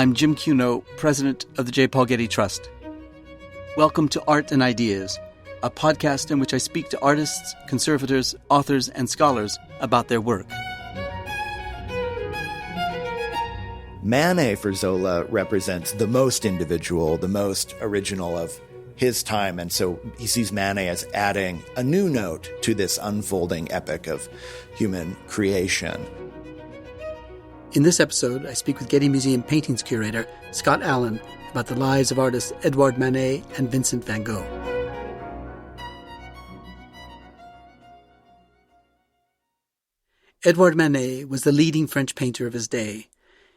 I'm Jim Cuno, president of the J. Paul Getty Trust. Welcome to Art and Ideas, a podcast in which I speak to artists, conservators, authors, and scholars about their work. Manet for Zola represents the most individual, the most original of his time, and so he sees Manet as adding a new note to this unfolding epic of human creation. In this episode, I speak with Getty Museum paintings curator Scott Allan about the lives of artists Édouard Manet and Vincent van Gogh. Édouard Manet was the leading French painter of his day.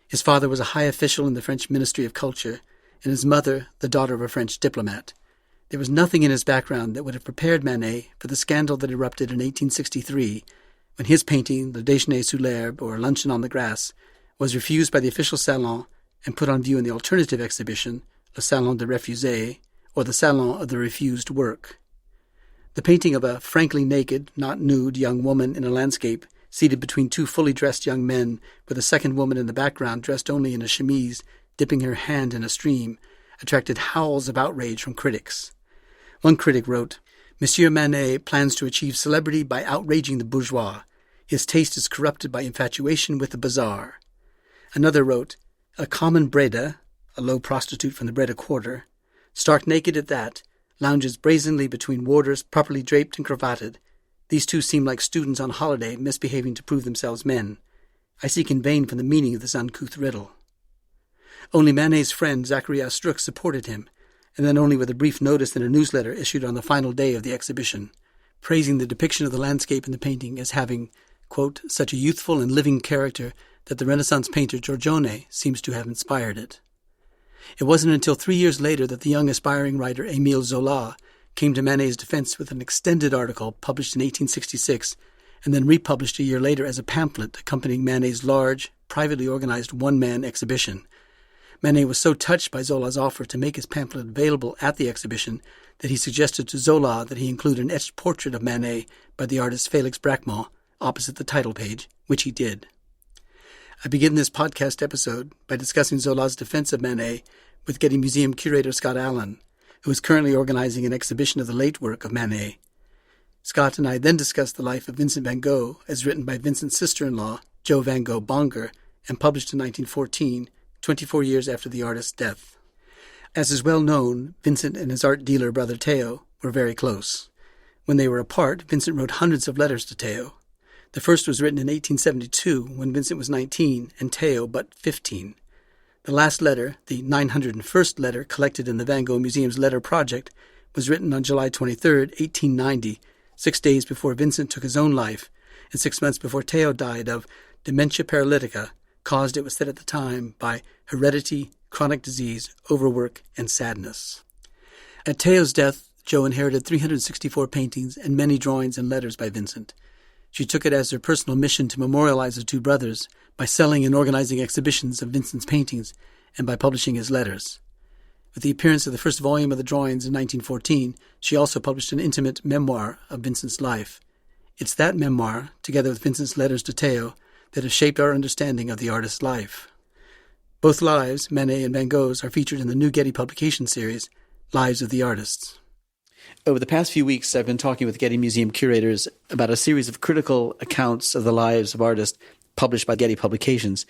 His father was a high official in the French Ministry of Culture, and his mother, the daughter of a French diplomat. There was nothing in his background that would have prepared Manet for the scandal that erupted in 1863, when his painting, Le Déjeuner sous l'herbe, or Luncheon on the Grass, was refused by the official salon and put on view in the alternative exhibition, Le Salon des Refusés, or the Salon of the Refused Work. The painting of a frankly naked, not nude, young woman in a landscape, seated between two fully dressed young men, with a second woman in the background dressed only in a chemise, dipping her hand in a stream, attracted howls of outrage from critics. One critic wrote, "Monsieur Manet plans to achieve celebrity by outraging the bourgeois. His taste is corrupted by infatuation with the bazaar." Another wrote, "A common Breda, a low prostitute from the Breda quarter, stark naked at that, lounges brazenly between warders properly draped and cravated. These two seem like students on holiday misbehaving to prove themselves men. I seek in vain for the meaning of this uncouth riddle." Only Manet's friend Zacharias Struck supported him, and then only with a brief notice in a newsletter issued on the final day of the exhibition, praising the depiction of the landscape in the painting as having, quote, "such a youthful and living character that the Renaissance painter Giorgione seems to have inspired it." It wasn't until 3 years later that the young aspiring writer Émile Zola came to Manet's defense with an extended article published in 1866 and then republished a year later as a pamphlet accompanying Manet's large, privately organized one-man exhibition. Manet was so touched by Zola's offer to make his pamphlet available at the exhibition that he suggested to Zola that he include an etched portrait of Manet by the artist Félix Bracquemond opposite the title page, which he did. I begin this podcast episode by discussing Zola's defense of Manet with Getty Museum curator Scott Allan, who is currently organizing an exhibition of the late work of Manet. Scott and I then discuss the life of Vincent van Gogh as written by Vincent's sister-in-law, Jo van Gogh-Bonger, and published in 1914, 24 years after the artist's death. As is well known, Vincent and his art dealer brother Theo were very close. When they were apart, Vincent wrote hundreds of letters to Theo. The first was written in 1872, when Vincent was 19 and Theo but 15. The last letter, the 901st letter collected in the Van Gogh Museum's Letter Project, was written on July 23, 1890, 6 days before Vincent took his own life, and 6 months before Theo died of dementia paralytica, caused, it was said at the time, by heredity, chronic disease, overwork, and sadness. At Theo's death, Jo inherited 364 paintings and many drawings and letters by Vincent. She took it as her personal mission to memorialize the two brothers by selling and organizing exhibitions of Vincent's paintings and by publishing his letters. With the appearance of the first volume of the drawings in 1914, she also published an intimate memoir of Vincent's life. It's that memoir, together with Vincent's letters to Theo, that has shaped our understanding of the artist's life. Both lives, Manet and Van Gogh's, are featured in the new Getty Publications series, Lives of the Artists. Over the past few weeks, I've been talking with Getty Museum curators about a series of critical accounts of the lives of artists published by Getty Publications.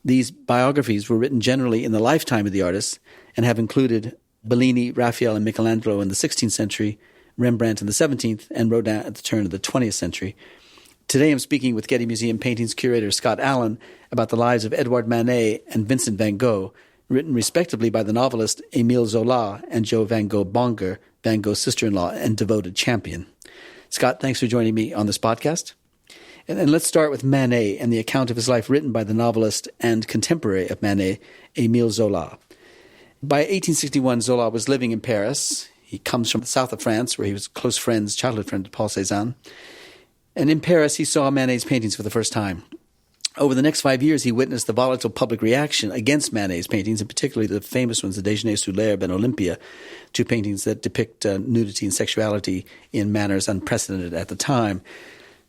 These biographies were written generally in the lifetime of the artists and have included Bellini, Raphael, and Michelangelo in the 16th century, Rembrandt in the 17th, and Rodin at the turn of the 20th century. Today I'm speaking with Getty Museum paintings curator Scott Allan about the lives of Édouard Manet and Vincent van Gogh, written respectively by the novelist Émile Zola and Jo van Gogh-Bonger, Van Gogh's sister-in-law and devoted champion. Scott, thanks for joining me on this podcast. And let's start with Manet and the account of his life written by the novelist and contemporary of Manet, Émile Zola. By 1861, Zola was living in Paris. He comes from the south of France, where he was close friends, childhood friend of Paul Cézanne. And in Paris, he saw Manet's paintings for the first time. Over the next 5 years, he witnessed the volatile public reaction against Manet's paintings, and particularly the famous ones, the Déjeuner sous l'herbe and Olympia, two paintings that depict nudity and sexuality in manners unprecedented at the time.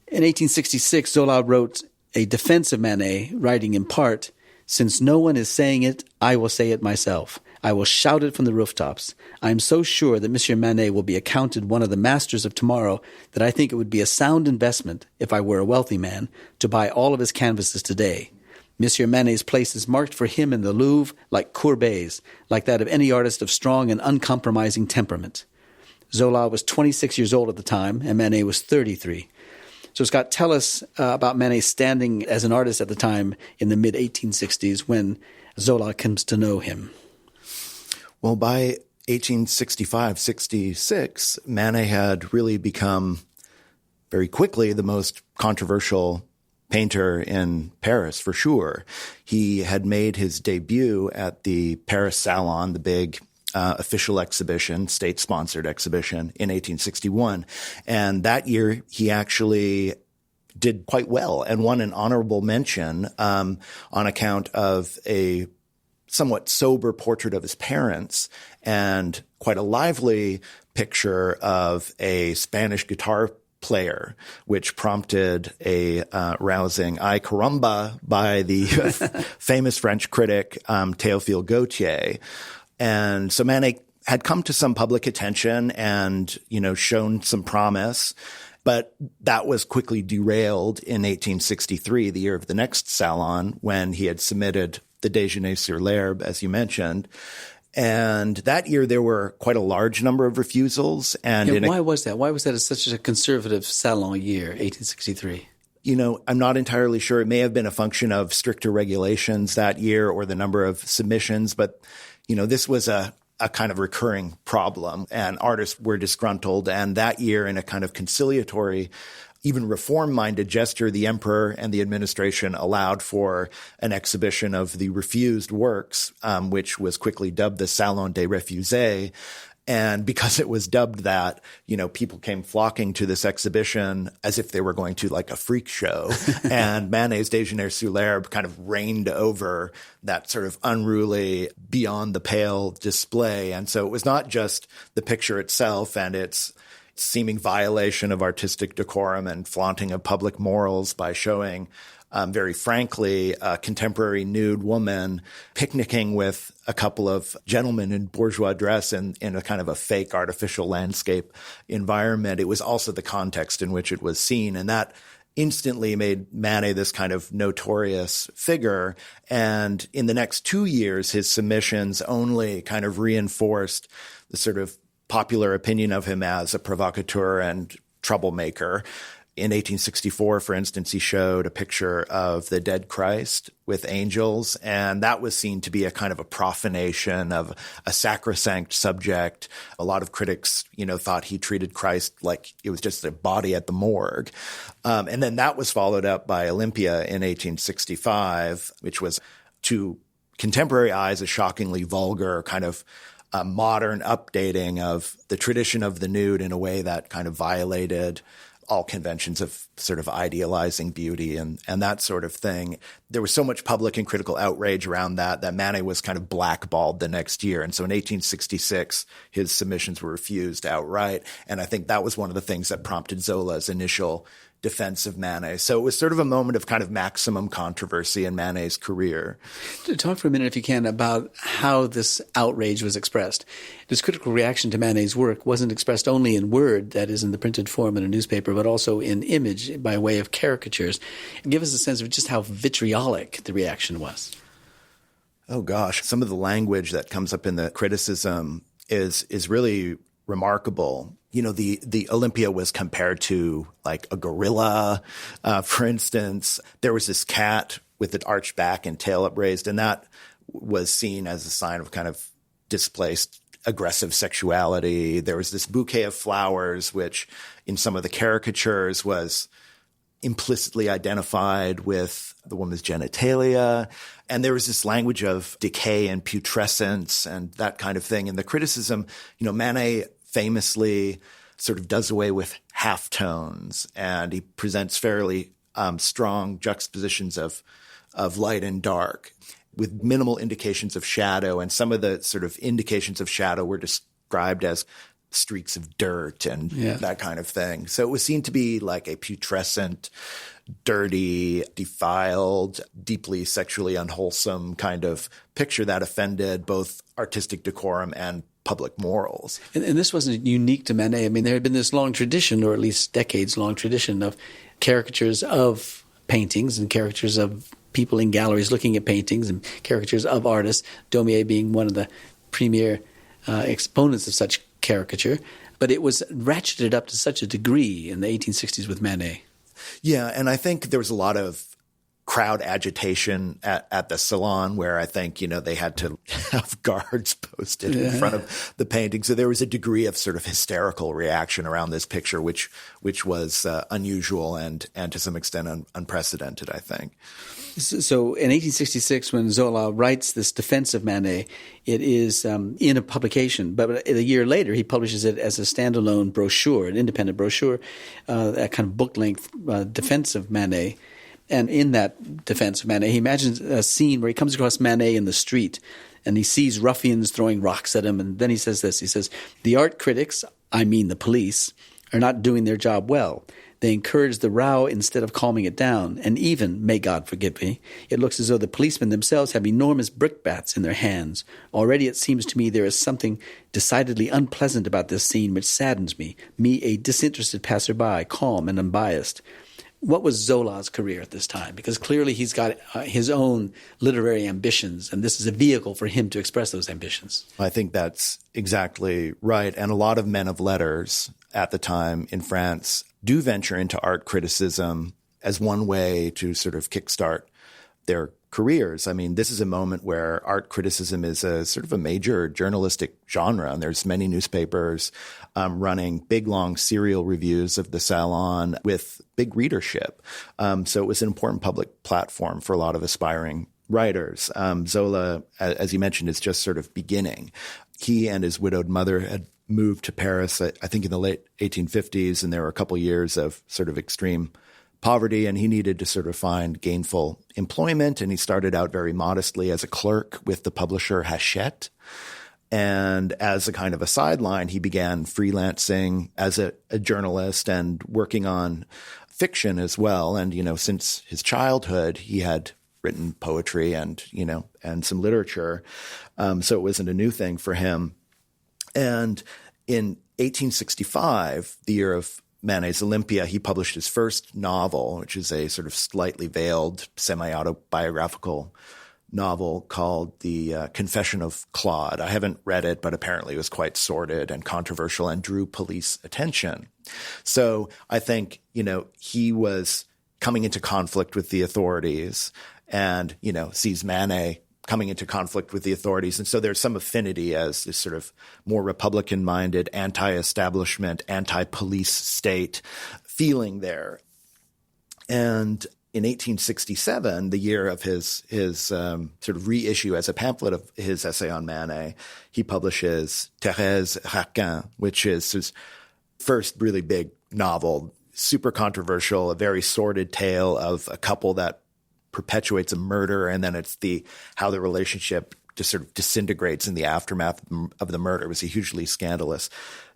In 1866, Zola wrote a defense of Manet, writing in part, Since no one is saying it, I will say it myself. I will shout it from the rooftops. I am so sure that Monsieur Manet will be accounted one of the masters of tomorrow that I think it would be a sound investment, if I were a wealthy man, to buy all of his canvases today. Monsieur Manet's place is marked for him in the Louvre like Courbet's, like that of any artist of strong and uncompromising temperament. Zola was 26 years old at the time, and Manet was 33. So, Scott, tell us about Manet's standing as an artist at the time in the mid-1860s when Zola comes to know him. Well, by 1865-66, Manet had really become very quickly the most controversial painter in Paris, for sure. He had made his debut at the Paris Salon, the big official exhibition, state-sponsored exhibition, in 1861. And that year, he actually did quite well and won an honorable mention on account of a somewhat sober portrait of his parents and quite a lively picture of a Spanish guitar player, which prompted a rousing "Ay caramba" by the famous French critic Théophile Gautier. And so Manet had come to some public attention and, shown some promise, but that was quickly derailed in 1863, the year of the next Salon, when he had submitted the Déjeuner sur l'herbe, as you mentioned. And that year there were quite a large number of refusals. And why was that? Why was that such a conservative Salon year, 1863? I'm not entirely sure. It may have been a function of stricter regulations that year or the number of submissions, but this was a kind of recurring problem, and artists were disgruntled. And that year, in a kind of conciliatory, even reform-minded gesture, the emperor and the administration allowed for an exhibition of the refused works, which was quickly dubbed the Salon des Refusés. And because it was dubbed that, people came flocking to this exhibition as if they were going to like a freak show. And Manet's Déjeuner sur l'herbe kind of reigned over that sort of unruly, beyond the pale display. And so it was not just the picture itself and its seeming violation of artistic decorum and flaunting of public morals by showing very frankly, a contemporary nude woman picnicking with a couple of gentlemen in bourgeois dress in a kind of a fake artificial landscape environment. It was also the context in which it was seen. And that instantly made Manet this kind of notorious figure. And in the next 2 years, his submissions only kind of reinforced the sort of popular opinion of him as a provocateur and troublemaker. In 1864, for instance, he showed a picture of the dead Christ with angels, and that was seen to be a kind of a profanation of a sacrosanct subject. A lot of critics, thought he treated Christ like it was just a body at the morgue. And then that was followed up by Olympia in 1865, which was, to contemporary eyes, a shockingly vulgar kind of a modern updating of the tradition of the nude in a way that kind of violated all conventions of sort of idealizing beauty and that sort of thing. There was so much public and critical outrage around that Manet was kind of blackballed the next year. And so in 1866, his submissions were refused outright. And I think that was one of the things that prompted Zola's initial defense of Manet. So it was sort of a moment of kind of maximum controversy in Manet's career. Talk for a minute, if you can, about how this outrage was expressed. This critical reaction to Manet's work wasn't expressed only in word, that is in the printed form in a newspaper, but also in image by way of caricatures. Give us a sense of just how vitriolic the reaction was. Oh, gosh. Some of the language that comes up in the criticism is really remarkable. The Olympia was compared to like a gorilla, for instance. There was this cat with an arched back and tail upraised, and that was seen as a sign of kind of displaced aggressive sexuality. There was this bouquet of flowers, which in some of the caricatures was implicitly identified with the woman's genitalia. And there was this language of decay and putrescence and that kind of thing. And the criticism, Manet famously sort of does away with halftones, and he presents fairly strong juxtapositions of light and dark with minimal indications of shadow. And some of the sort of indications of shadow were described as streaks of dirt and that kind of thing. So it was seen to be like a putrescent, dirty, defiled, deeply sexually unwholesome kind of picture that offended both artistic decorum and public morals. And this wasn't unique to Manet. I mean, there had been this long tradition, or at least decades-long tradition, of caricatures of paintings and caricatures of people in galleries looking at paintings and caricatures of artists, Daumier being one of the premier exponents of such caricature. But it was ratcheted up to such a degree in the 1860s with Manet. Yeah, and I think there was a lot of crowd agitation at the Salon where I think, they had to have guards posted in front of the painting. So there was a degree of sort of hysterical reaction around this picture, which was unusual and to some extent unprecedented, I think. So in 1866, when Zola writes this defense of Manet, it is in a publication. But a year later, he publishes it as a standalone brochure, an independent brochure, a kind of book-length defense of Manet. And in that defense of Manet, he imagines a scene where he comes across Manet in the street and he sees ruffians throwing rocks at him. And then he says this, he says, "The art critics, I mean the police, are not doing their job well. They encourage the row instead of calming it down. And even, may God forgive me, it looks as though the policemen themselves have enormous brickbats in their hands. Already it seems to me there is something decidedly unpleasant about this scene which saddens me, a disinterested passerby, calm and unbiased." What was Zola's career at this time? Because clearly he's got his own literary ambitions, and this is a vehicle for him to express those ambitions. I think that's exactly right. And a lot of men of letters at the time in France do venture into art criticism as one way to sort of kickstart their careers. I mean, this is a moment where art criticism is a sort of a major journalistic genre, and there's many newspapers running big, long serial reviews of the Salon with big readership. So it was an important public platform for a lot of aspiring writers. Zola, as you mentioned, is just sort of beginning. He and his widowed mother had moved to Paris, I think in the late 1850s, and there were a couple years of sort of extreme poverty, and he needed to sort of find gainful employment. And he started out very modestly as a clerk with the publisher Hachette. And as a kind of a sideline, he began freelancing as a journalist and working on fiction as well. And, since his childhood, he had written poetry and some literature. So it wasn't a new thing for him. And in 1865, the year of Manet's Olympia, he published his first novel, which is a sort of slightly veiled semi-autobiographical novel called The Confession of Claude. I haven't read it, but apparently it was quite sordid and controversial and drew police attention. So I think, he was coming into conflict with the authorities and, sees Manet coming into conflict with the authorities. And so there's some affinity as this sort of more Republican-minded, anti-establishment, anti-police state feeling there. And in 1867, the year of his sort of reissue as a pamphlet of his essay on Manet, he publishes Thérèse Raquin, which is his first really big novel, super controversial, a very sordid tale of a couple that perpetuates a murder, and then it's how the relationship just sort of disintegrates in the aftermath of the murder. It was a hugely scandalous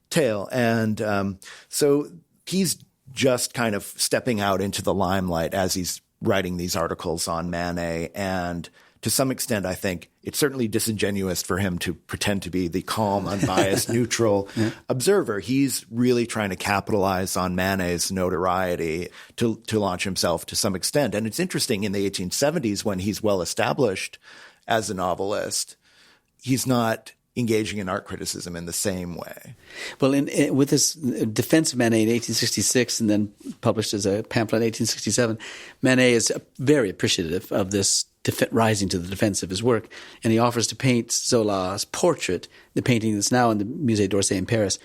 tale. And so he's just kind of stepping out into the limelight as he's writing these articles on Manet. And to some extent, I think it's certainly disingenuous for him to pretend to be the calm, unbiased, neutral observer. He's really trying to capitalize on Manet's notoriety to launch himself to some extent. And it's interesting, in the 1870s, when he's well established as a novelist, he's not engaging in art criticism in the same way. Well, with his defense of Manet in 1866 and then published as a pamphlet in 1867, Manet is very appreciative of this rising to the defense of his work, and he offers to paint Zola's portrait, the painting that's now in the Musée d'Orsay in Paris.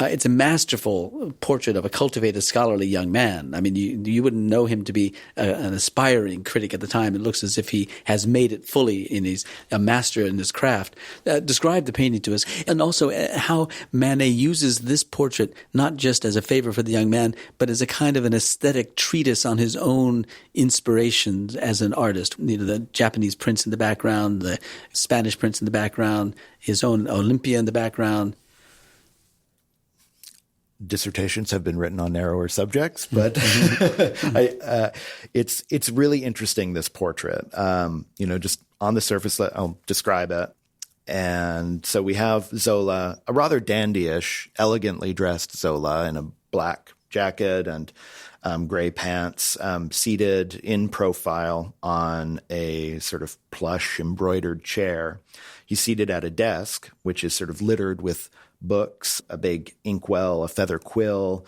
It's a masterful portrait of a cultivated, scholarly young man. I mean, you wouldn't know him to be an aspiring critic at the time. It looks as if he has made it fully, and he's a master in his craft. Describe the painting to us, and also how Manet uses this portrait not just as a favor for the young man, but as a kind of an aesthetic treatise on his own inspirations as an artist. The Japanese prince in the background, the Spanish prince in the background, his own Olympia in the background. dissertations have been written on narrower subjects, but it's really interesting, this portrait. Just on the surface, I'll describe it. And so we have Zola, a rather dandyish, elegantly dressed Zola in a black jacket and gray pants, seated in profile on a sort of plush embroidered chair. He's seated at a desk, which is sort of littered with books, a big inkwell, a feather quill,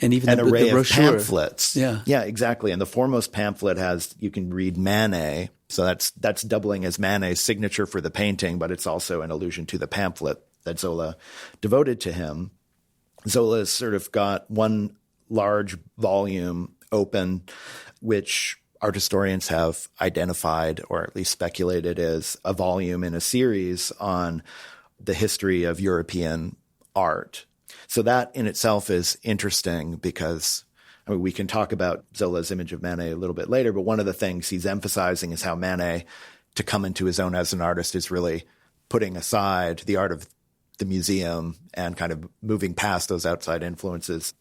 and even an array the of pamphlets. Yeah, exactly. And the foremost pamphlet you can read Manet. So that's doubling as Manet's signature for the painting, but it's also an allusion to the pamphlet that Zola devoted to him. Zola's sort of got one large volume open, which art historians have identified, or at least speculated, as a volume in a series on the history of European art. So that in itself is interesting because we can talk about Zola's image of Manet a little bit later, but one of the things he's emphasizing is how Manet, to come into his own as an artist, is really putting aside the art of the museum and kind of moving past those outside influences.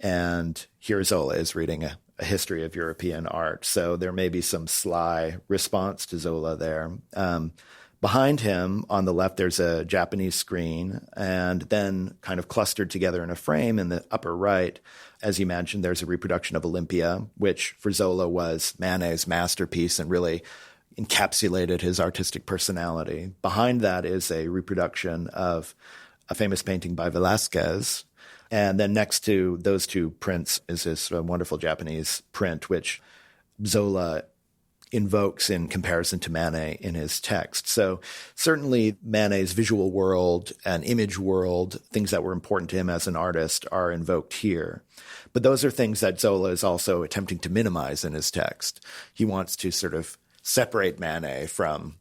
And here Zola is reading a history of European art. So there may be some sly response to Zola there. Behind him, on the left, there's a Japanese screen, and then kind of clustered together in a frame in the upper right, as you mentioned, there's a reproduction of Olympia, which for Zola was Manet's masterpiece and really encapsulated his artistic personality. Behind that is a reproduction of a famous painting by Velázquez. And then next to those two prints is this wonderful Japanese print, which Zola invokes in comparison to Manet in his text. So certainly Manet's visual world and image world, things that were important to him as an artist, are invoked here. But those are things that Zola is also attempting to minimize in his text. He wants to sort of separate Manet from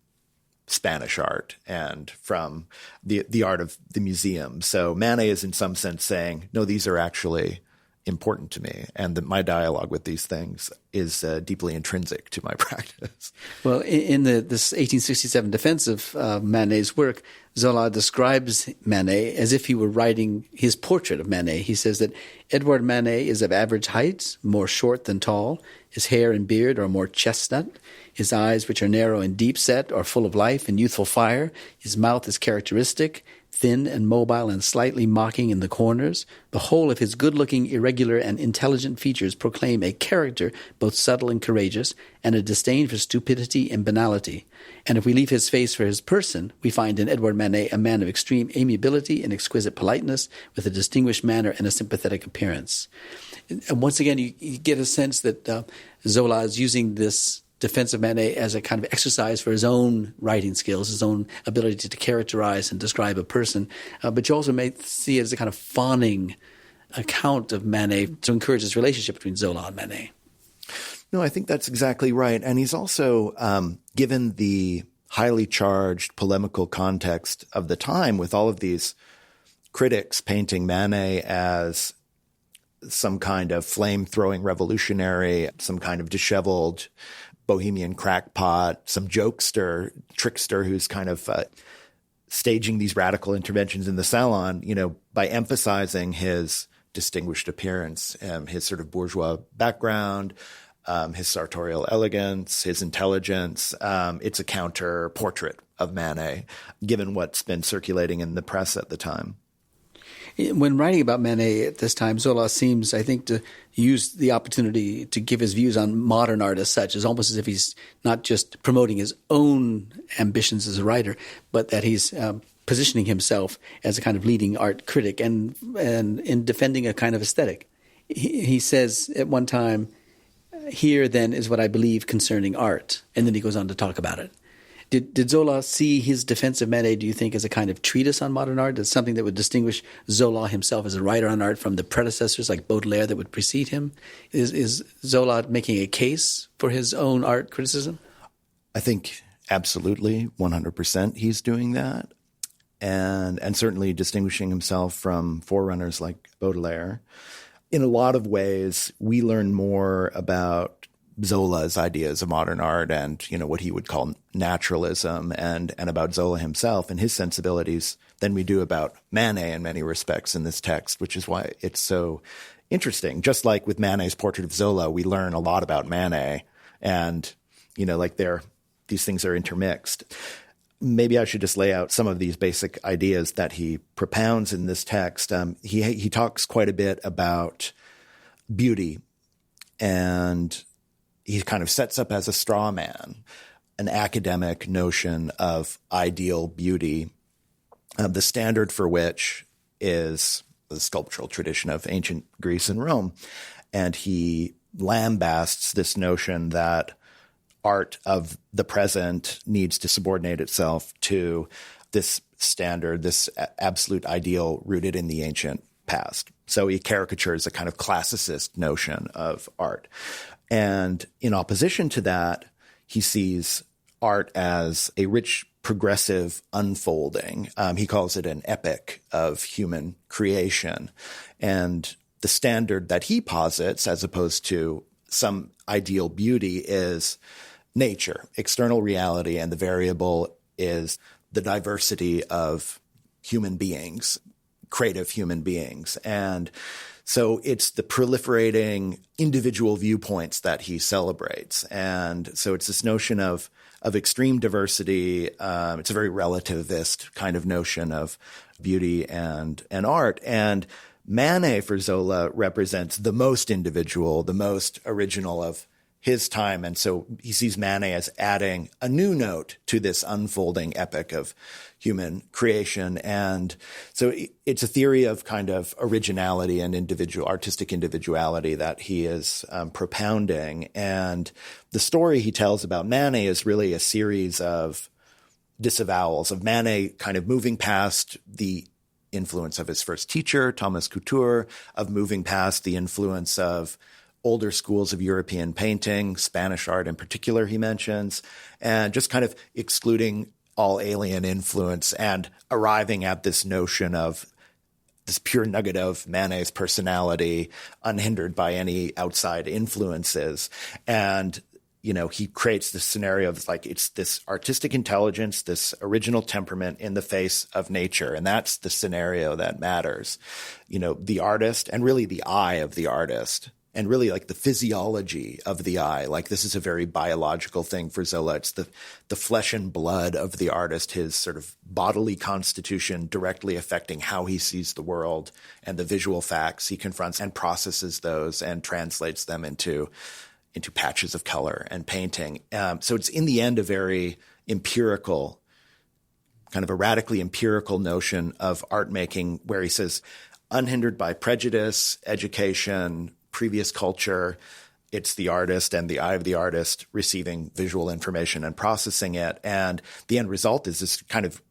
Spanish art and from the art of the museum. So Manet is in some sense saying, no, these are actually important to me, and that my dialogue with these things is deeply intrinsic to my practice. Well, in this 1867 defense of Manet's work, Zola describes Manet as if he were writing his portrait of Manet. He says that Édouard Manet is of average height, more short than tall. His hair and beard are more chestnut. His eyes, which are narrow and deep set, are full of life and youthful fire. His mouth is characteristic, thin and mobile and slightly mocking in the corners. The whole of his good-looking, irregular, and intelligent features proclaim a character both subtle and courageous, and a disdain for stupidity and banality. And if we leave his face for his person, we find in Édouard Manet a man of extreme amiability and exquisite politeness, with a distinguished manner and a sympathetic appearance. And once again, you get a sense that Zola is using this defense of Manet as a kind of exercise for his own writing skills, his own ability to characterize and describe a person. But you also may see it as a kind of fawning account of Manet to encourage this relationship between Zola and Manet. No, I think that's exactly right. And he's also, given the highly charged polemical context of the time, with all of these critics painting Manet as some kind of flame-throwing revolutionary, some kind of disheveled bohemian crackpot, some jokester, trickster who's kind of staging these radical interventions in the salon, by emphasizing his distinguished appearance, his sort of bourgeois background, his sartorial elegance, his intelligence. It's a counter portrait of Manet, given what's been circulating in the press at the time. When writing about Manet at this time, Zola seems, I think, to use the opportunity to give his views on modern art as such. It's almost as if he's not just promoting his own ambitions as a writer, but that he's positioning himself as a kind of leading art critic and in defending a kind of aesthetic. He says at one time, "Here, then, is what I believe concerning art." And then he goes on to talk about it. Did Zola see his defense of Manet, do you think, as a kind of treatise on modern art, as something that would distinguish Zola himself as a writer on art from the predecessors like Baudelaire that would precede him? Is Zola making a case for his own art criticism? I think absolutely, 100% he's doing that, and certainly distinguishing himself from forerunners like Baudelaire. In a lot of ways, we learn more about Zola's ideas of modern art and, what he would call naturalism and about Zola himself and his sensibilities than we do about Manet in many respects in this text, which is why it's so interesting. Just like with Manet's portrait of Zola, we learn a lot about Manet and, these things are intermixed. Maybe I should just lay out some of these basic ideas that he propounds in this text. He talks quite a bit about beauty, and he kind of sets up as a straw man an academic notion of ideal beauty, the standard for which is the sculptural tradition of ancient Greece and Rome. And he lambasts this notion that art of the present needs to subordinate itself to this standard, this absolute ideal rooted in the ancient past. So he caricatures a kind of classicist notion of art. And in opposition to that, he sees art as a rich, progressive unfolding. He calls it an epic of human creation. And the standard that he posits, as opposed to some ideal beauty, is nature, external reality, and the variable is the diversity of human beings, creative human beings. And so it's the proliferating individual viewpoints that he celebrates. And so it's this notion of extreme diversity. It's a very relativist kind of notion of beauty and art. And Manet for Zola represents the most individual, the most original of his time. And so he sees Manet as adding a new note to this unfolding epic of human creation. And so it's a theory of kind of originality and artistic individuality that he is propounding. And the story he tells about Manet is really a series of disavowals of Manet kind of moving past the influence of his first teacher, Thomas Couture, of moving past the influence of older schools of European painting, Spanish art in particular, he mentions, and just kind of excluding all alien influence and arriving at this notion of this pure nugget of Manet's personality, unhindered by any outside influences. And, he creates this scenario of it's this artistic intelligence, this original temperament in the face of nature. And that's the scenario that matters. The artist and really the eye of the artist. And really the physiology of the eye. This is a very biological thing for Zola. It's the flesh and blood of the artist, his sort of bodily constitution directly affecting how he sees the world and the visual facts he confronts and processes those and translates them into patches of color and painting. So it's in the end a very empirical, kind of a radically empirical notion of art making where he says, unhindered by prejudice, education, previous culture, it's the artist and the eye of the artist receiving visual information and processing it. And the end result is this kind of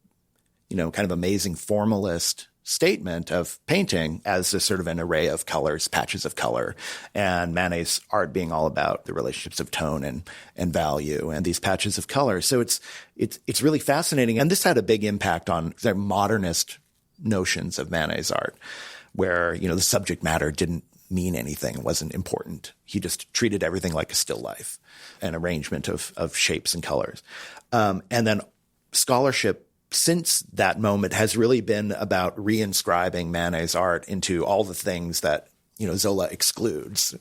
amazing formalist statement of painting as a sort of an array of colors, patches of color, and Manet's art being all about the relationships of tone and value and these patches of color. So it's really fascinating. And this had a big impact on the modernist notions of Manet's art, where, the subject matter didn't mean anything. It wasn't important. He just treated everything like a still life, an arrangement of shapes and colors. And then scholarship since that moment has really been about reinscribing Manet's art into all the things that, Zola excludes.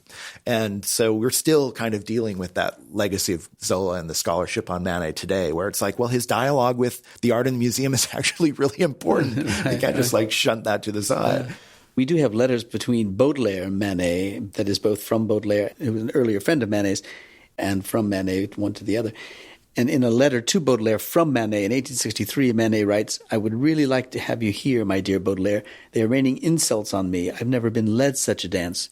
And so we're still kind of dealing with that legacy of Zola and the scholarship on Manet today, where it's his dialogue with the art in the museum is actually really important. Right, you can't just shunt that to the side. We do have letters between Baudelaire and Manet, that is both from Baudelaire, who was an earlier friend of Manet's, and from Manet, one to the other. And in a letter to Baudelaire from Manet in 1863, Manet writes, "I would really like to have you here, my dear Baudelaire. They are raining insults on me. I've never been led such a dance."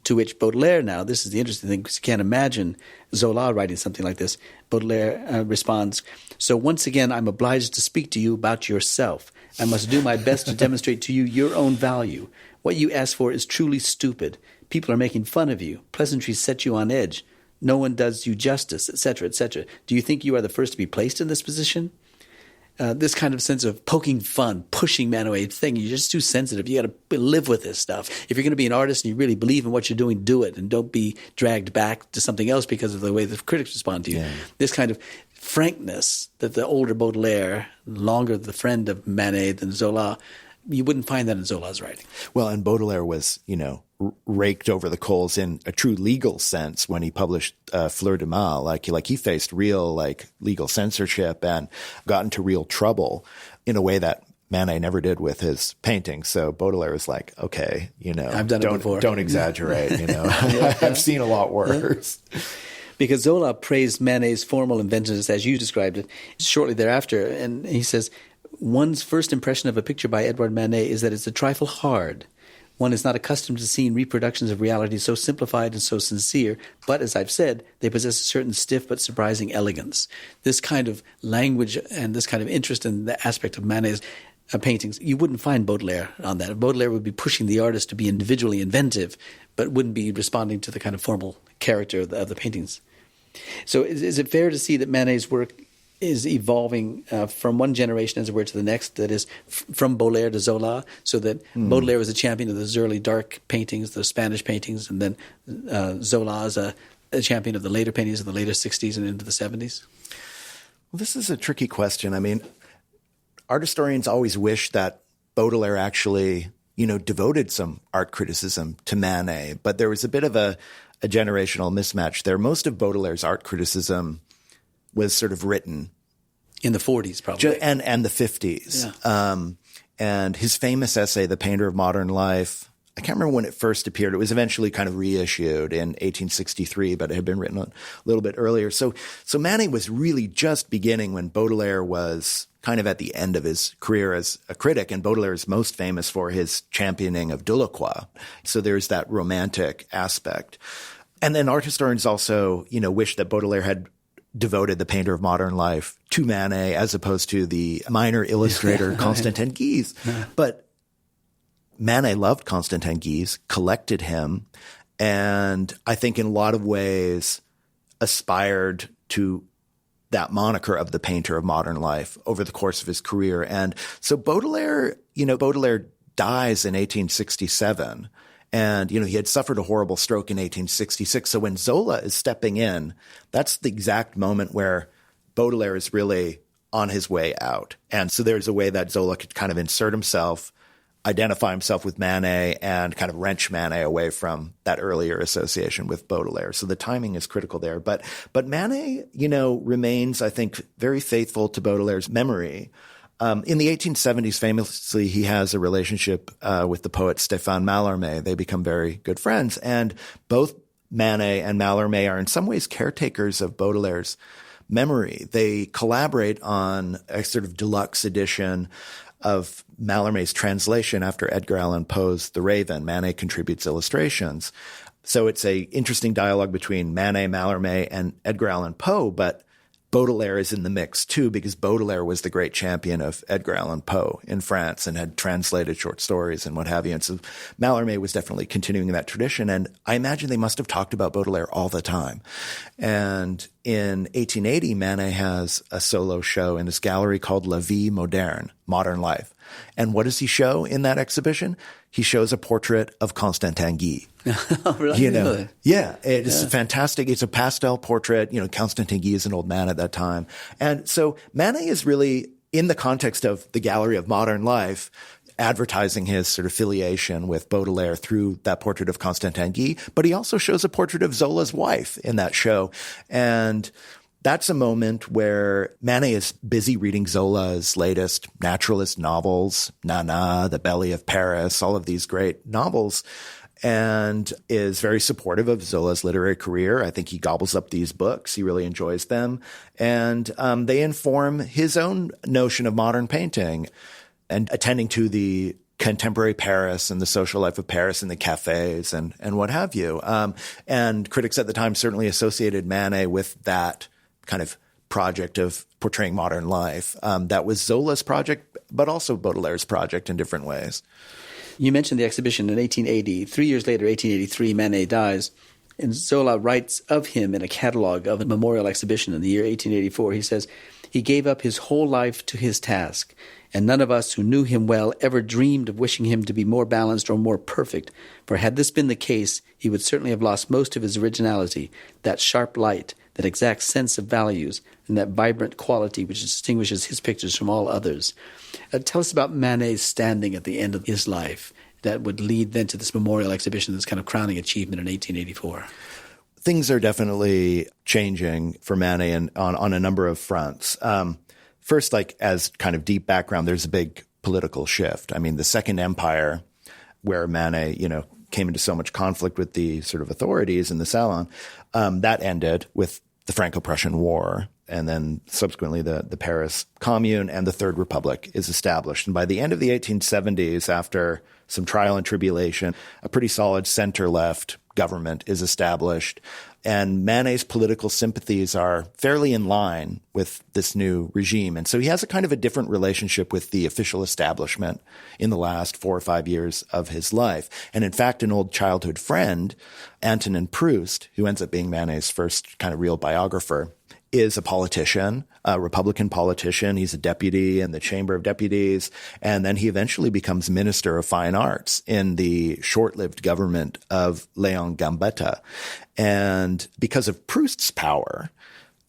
To which Baudelaire now, this is the interesting thing, because you can't imagine Zola writing something like this. Baudelaire responds, "So once again, I'm obliged to speak to you about yourself. I must do my best to demonstrate to you your own value. What you ask for is truly stupid. People are making fun of you. Pleasantries set you on edge. No one does you justice, etc., etc. Do you think you are the first to be placed in this position?" this kind of sense of poking fun, pushing Manet thing. You're just too sensitive. You got to live with this stuff. If you're going to be an artist and you really believe in what you're doing, do it, and don't be dragged back to something else because of the way the critics respond to you. Yeah. This kind of frankness that the older Baudelaire, longer the friend of Manet than Zola, you wouldn't find that in Zola's writing. Well, and Baudelaire was, raked over the coals in a true legal sense when he published Fleur de Mal. Like he faced real legal censorship and got into real trouble in a way that Manet never did with his paintings. So Baudelaire was like, okay, I've done it before. Don't exaggerate. I've seen a lot worse. Because Zola praised Manet's formal inventiveness, as you described it, shortly thereafter. And he says, one's first impression of a picture by Édouard Manet is that it's a trifle hard. One is not accustomed to seeing reproductions of reality so simplified and so sincere, but as I've said, they possess a certain stiff but surprising elegance. This kind of language and this kind of interest in the aspect of Manet's paintings, you wouldn't find Baudelaire on that. Baudelaire would be pushing the artist to be individually inventive, but wouldn't be responding to the kind of formal character of the paintings. So is it fair to see that Manet's work is evolving from one generation, as it were, to the next, that is from Baudelaire to Zola, so that Baudelaire was a champion of those early dark paintings, the Spanish paintings, and then Zola is a champion of the later paintings of the later 60s and into the 70s? Well, this is a tricky question. I mean, art historians always wish that Baudelaire actually, devoted some art criticism to Manet, but there was a bit of a generational mismatch there. Most of Baudelaire's art criticism was sort of written in the 40s, probably, and the 50s. Yeah. And his famous essay, "The Painter of Modern Life," I can't remember when it first appeared. It was eventually kind of reissued in 1863, but it had been written a little bit earlier. So Manet was really just beginning when Baudelaire was kind of at the end of his career as a critic, and Baudelaire is most famous for his championing of Delacroix. So there's that romantic aspect. And then art historians also, wish that Baudelaire had devoted The Painter of Modern Life to Manet as opposed to the minor illustrator Constantin Guise. But Manet loved Constantin Guise, collected him, and I think in a lot of ways aspired to that moniker of the painter of modern life over the course of his career. And so Baudelaire dies in 1867. And, he had suffered a horrible stroke in 1866. So when Zola is stepping in, that's the exact moment where Baudelaire is really on his way out. And so there's a way that Zola could kind of insert himself, identify himself with Manet, and kind of wrench Manet away from that earlier association with Baudelaire. So the timing is critical there. But Manet, remains, I think, very faithful to Baudelaire's memory. In the 1870s, famously, he has a relationship with the poet Stéphane Mallarmé. They become very good friends. And both Manet and Mallarmé are in some ways caretakers of Baudelaire's memory. They collaborate on a sort of deluxe edition of Mallarmé's translation after Edgar Allan Poe's The Raven. Manet contributes illustrations. So it's a interesting dialogue between Manet, Mallarmé, and Edgar Allan Poe, but Baudelaire is in the mix too, because Baudelaire was the great champion of Edgar Allan Poe in France and had translated short stories and what have you. And so Mallarmé was definitely continuing that tradition. And I imagine they must have talked about Baudelaire all the time. And in 1880, Manet has a solo show in this gallery called La Vie Moderne, Modern Life. And what does he show in that exhibition? He shows a portrait of Constantin Guise. Oh, really? Yeah, it's fantastic. It's a pastel portrait. Constantin Guise is an old man at that time. And so Manet is really, in the context of the Gallery of Modern Life, advertising his sort of affiliation with Baudelaire through that portrait of Constantin Guise. But he also shows a portrait of Zola's wife in that show. And that's a moment where Manet is busy reading Zola's latest naturalist novels, Nana, The Belly of Paris, all of these great novels, and is very supportive of Zola's literary career. I think he gobbles up these books. He really enjoys them. And they inform his own notion of modern painting and attending to the contemporary Paris and the social life of Paris and the cafes and what have you. And critics at the time certainly associated Manet with that kind of project of portraying modern life. That was Zola's project, but also Baudelaire's project in different ways. You mentioned the exhibition in 1880. 3 years later, 1883, Manet dies. And Zola writes of him in a catalogue of a memorial exhibition in the year 1884. He says, "He gave up his whole life to his task, and none of us who knew him well ever dreamed of wishing him to be more balanced or more perfect, for had this been the case, he would certainly have lost most of his originality, that sharp light, that exact sense of values, and that vibrant quality which distinguishes his pictures from all others." Tell us about Manet's standing at the end of his life that would lead then to this memorial exhibition, this kind of crowning achievement in 1884. Things are definitely changing for Manet on a number of fronts. First, like as kind of deep background, there's a big political shift. I mean, the Second Empire, where Manet, came into so much conflict with the sort of authorities in the Salon, that ended with the Franco-Prussian War. And then subsequently the Paris Commune and the Third Republic is established. And by the end of the 1870s, after some trial and tribulation, a pretty solid center-left government is established. And Manet's political sympathies are fairly in line with this new regime. And so he has a kind of a different relationship with the official establishment in the last 4 or 5 years of his life. And in fact, an old childhood friend, Antonin Proust, who ends up being Manet's first kind of real biographer, is a politician, a Republican politician. He's a deputy in the Chamber of Deputies. And then he eventually becomes Minister of Fine Arts in the short-lived government of Léon Gambetta. And because of Proust's power,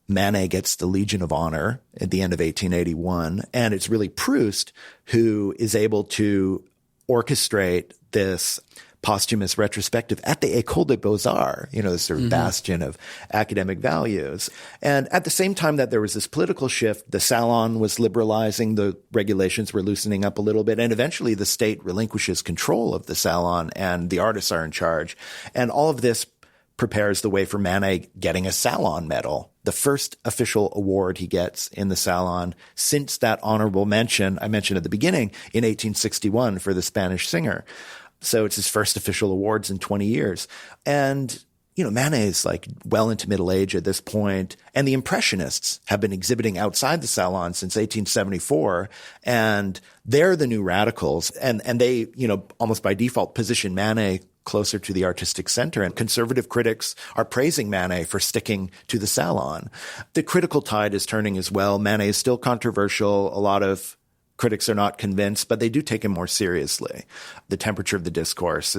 Manet gets the Legion of Honor at the end of 1881. And it's really Proust who is able to orchestrate this posthumous retrospective at the École des Beaux-Arts, this sort of bastion of academic values. And at the same time that there was this political shift, the Salon was liberalizing, the regulations were loosening up a little bit, and eventually the state relinquishes control of the Salon and the artists are in charge. And all of this prepares the way for Manet getting a Salon medal, the first official award he gets in the Salon since that honorable mention I mentioned at the beginning in 1861 for the Spanish singer. So it's his first official awards in 20 years. And, Manet is like well into middle age at this point. And the Impressionists have been exhibiting outside the Salon since 1874. And they're the new radicals. And they, almost by default position Manet closer to the artistic center. And conservative critics are praising Manet for sticking to the Salon. The critical tide is turning as well. Manet is still controversial. A lot of critics are not convinced, but they do take him more seriously. The temperature of the discourse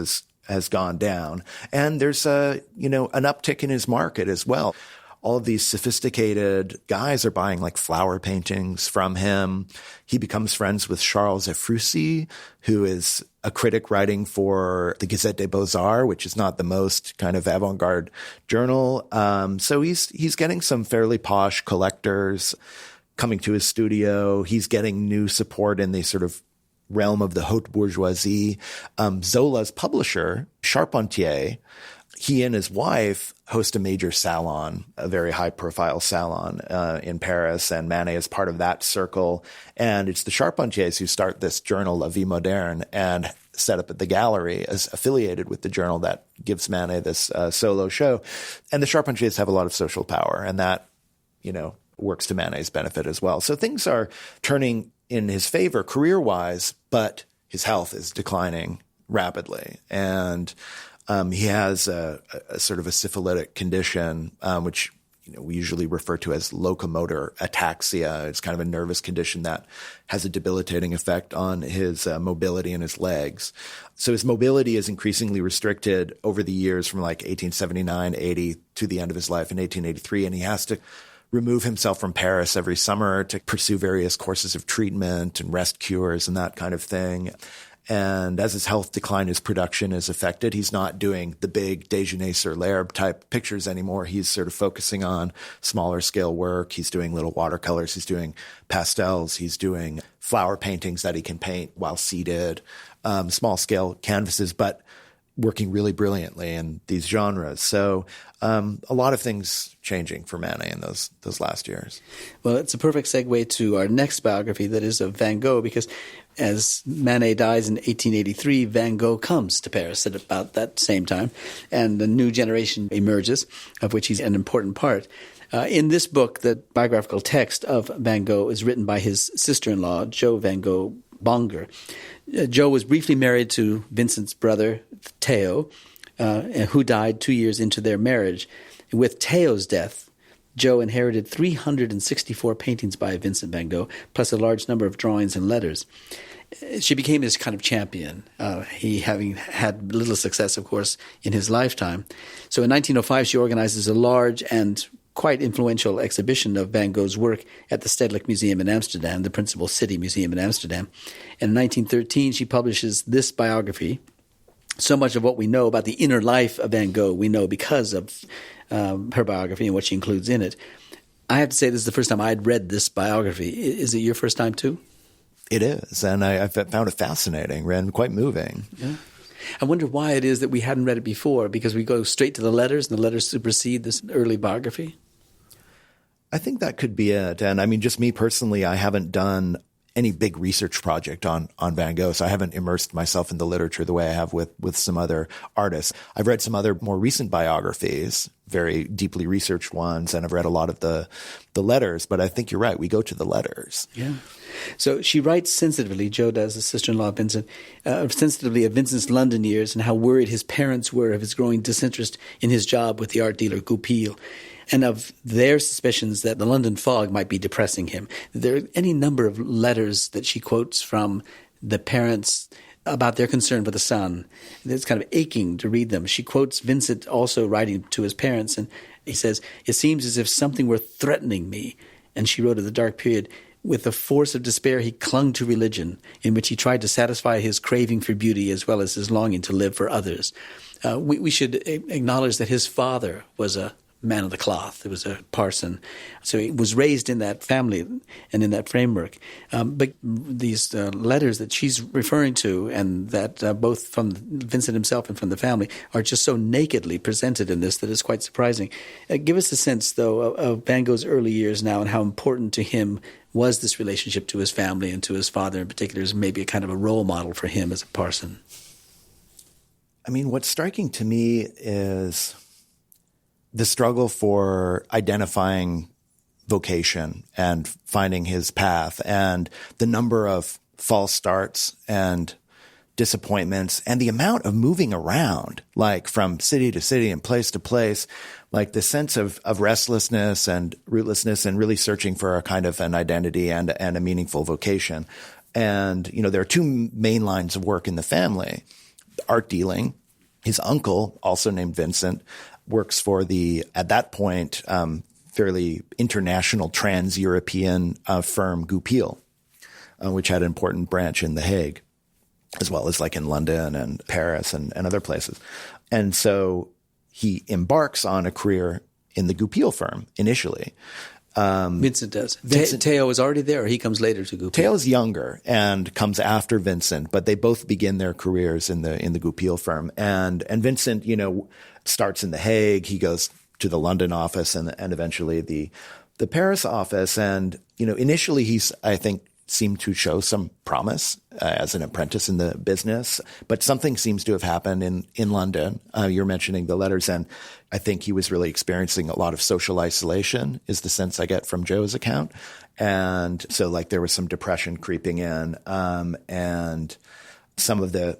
has gone down. And there's an uptick in his market as well. All of these sophisticated guys are buying like flower paintings from him. He becomes friends with Charles Ephrussi, who is a critic writing for the Gazette des Beaux-Arts, which is not the most kind of avant-garde journal. So he's getting some fairly posh collectors coming to his studio. He's getting new support in the sort of realm of the haute bourgeoisie. Zola's publisher, Charpentier, he and his wife host a major salon, a very high-profile salon in Paris, and Manet is part of that circle. And it's the Charpentiers who start this journal, La Vie Moderne, and set up at the gallery as affiliated with the journal that gives Manet this solo show. And the Charpentiers have a lot of social power, and that, works to Manet's benefit as well. So things are turning in his favor career-wise, but his health is declining rapidly. And he has a sort of a syphilitic condition, which we usually refer to as locomotor ataxia. It's kind of a nervous condition that has a debilitating effect on his mobility in his legs. So his mobility is increasingly restricted over the years from like 1879, 80 to the end of his life in 1883. And he has to remove himself from Paris every summer to pursue various courses of treatment and rest cures and that kind of thing. And as his health decline, his production is affected. He's not doing the big Déjeuner sur l'herbe type pictures anymore. He's sort of focusing on smaller scale work. He's doing little watercolors. He's doing pastels. He's doing flower paintings that he can paint while seated, small scale canvases, but working really brilliantly in these genres. So a lot of things changing for Manet in those last years. Well, it's a perfect segue to our next biography that is of Van Gogh, because as Manet dies in 1883, Van Gogh comes to Paris at about that same time, and a new generation emerges, of which he's an important part. In this book, the biographical text of Van Gogh is written by his sister-in-law, Jo van Gogh-Bonger. Jo was briefly married to Vincent's brother, Theo. who died 2 years into their marriage. With Theo's death, Jo inherited 364 paintings by Vincent van Gogh, plus a large number of drawings and letters. She became his kind of champion, he having had little success, of course, in his lifetime. So in 1905, she organizes a large and quite influential exhibition of Van Gogh's work at the Stedelijk Museum in Amsterdam, the principal city museum in Amsterdam. And in 1913, she publishes this biography. So much of what we know about the inner life of Van Gogh, we know because of her biography and what she includes in it. I have to say this is the first time I'd read this biography. Is it your first time too? It is, and I found it fascinating and quite moving. Yeah. I wonder why it is that we hadn't read it before, because we go straight to the letters and the letters supersede this early biography? I think that could be it. And I mean, just me personally, I haven't done any big research project on Van Gogh, so I haven't immersed myself in the literature the way I have with some other artists. I've read some other more recent biographies, very deeply researched ones, and I've read a lot of the letters, but I think you're right. We go to the letters. Yeah. So she writes sensitively, Jo does, the sister-in-law of Vincent, sensitively of Vincent's London years and how worried his parents were of his growing disinterest in his job with the art dealer Goupil, and of their suspicions that the London fog might be depressing him. There are any number of letters that she quotes from the parents about their concern for the son. It's kind of aching to read them. She quotes Vincent also writing to his parents, and he says, "It seems as if something were threatening me." And she wrote of the dark period, "With the force of despair, he clung to religion, in which he tried to satisfy his craving for beauty as well as his longing to live for others." We should acknowledge that his father was a man of the cloth. It was a parson. So he was raised in that family and in that framework. But these letters that she's referring to, and that both from Vincent himself and from the family, are just so nakedly presented in this that it's quite surprising. Give us a sense, though, of Van Gogh's early years now and how important to him was this relationship to his family and to his father in particular, as maybe a kind of a role model for him as a parson. I mean, what's striking to me is the struggle for identifying vocation and finding his path, and the number of false starts and disappointments, and the amount of moving around, like from city to city and place to place, like the sense of restlessness and rootlessness, and really searching for a kind of an identity and a meaningful vocation. And, you know, there are two main lines of work in the family: art dealing. His uncle, also named Vincent, works for the, at that point, fairly international trans-European firm Goupil, which had an important branch in The Hague, as well as like in London and Paris and other places. And so he embarks on a career in the Goupil firm initially. Vincent does. Theo is already there, or he comes later to Goupil? Theo is younger and comes after Vincent, but they both begin their careers in the Goupil firm. And Vincent, you know, starts in The Hague. He goes to the London office and eventually the Paris office. And, you know, initially he's, I think, seemed to show some promise as an apprentice in the business, but something seems to have happened in London. You're mentioning the letters, and I think he was really experiencing a lot of social isolation, is the sense I get from Jo's account. And so like there was some depression creeping in, and some of the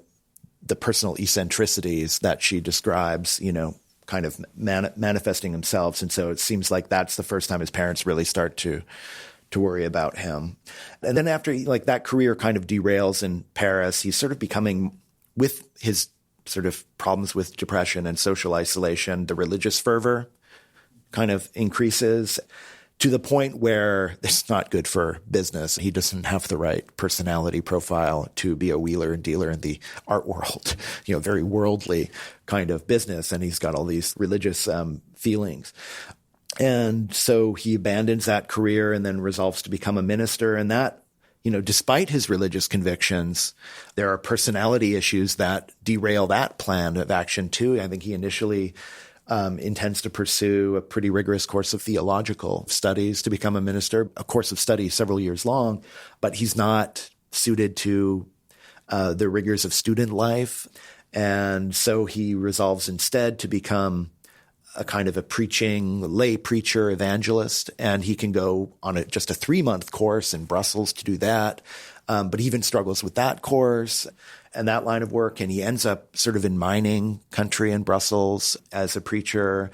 personal eccentricities that she describes, you know, kind of manifesting themselves. And so it seems like that's the first time his parents really start to worry about him. And then after like that career kind of derails in Paris, he's sort of becoming, with his sort of problems with depression and social isolation, the religious fervor kind of increases to the point where it's not good for business. He doesn't have the right personality profile to be a wheeler and dealer in the art world, you know, very worldly kind of business. And he's got all these religious feelings. And so he abandons that career and then resolves to become a minister. And that, you know, despite his religious convictions, there are personality issues that derail that plan of action too. I think he initially intends to pursue a pretty rigorous course of theological studies to become a minister, a course of study several years long, but he's not suited to the rigors of student life. And so he resolves instead to become a kind of a preaching lay preacher, evangelist, and he can go on just a 3-month course in Brussels to do that. But he even struggles with that course. that line of work. And he ends up sort of in mining country in Brussels as a preacher.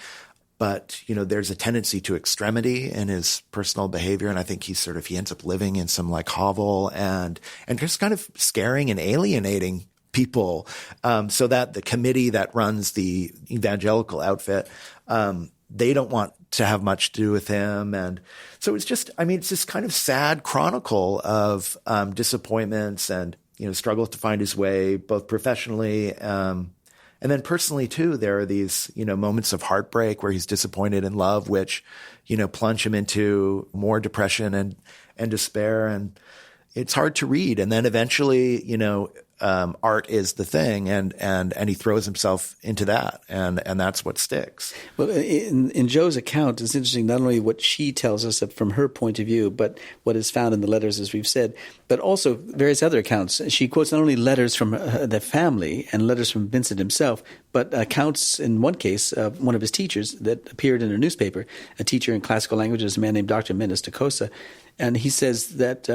But, there's a tendency to extremity in his personal behavior. And I think he ends up living in some like hovel and just kind of scaring and alienating people, so that the committee that runs the evangelical outfit, they don't want to have much to do with him. And so it's this kind of sad chronicle of disappointments and, struggles to find his way both professionally, and then personally too. There are these, moments of heartbreak where he's disappointed in love, which, plunge him into more depression and despair. And it's hard to read. And then eventually, art is the thing, and he throws himself into that, and that's what sticks. Well, in Jo's account, it's interesting not only what she tells us from her point of view, but what is found in the letters, as we've said, but also various other accounts. She quotes not only letters from the family and letters from Vincent himself, but accounts in one case of one of his teachers that appeared in a newspaper, a teacher in classical languages, a man named Dr. Menes de Cosa, and he says that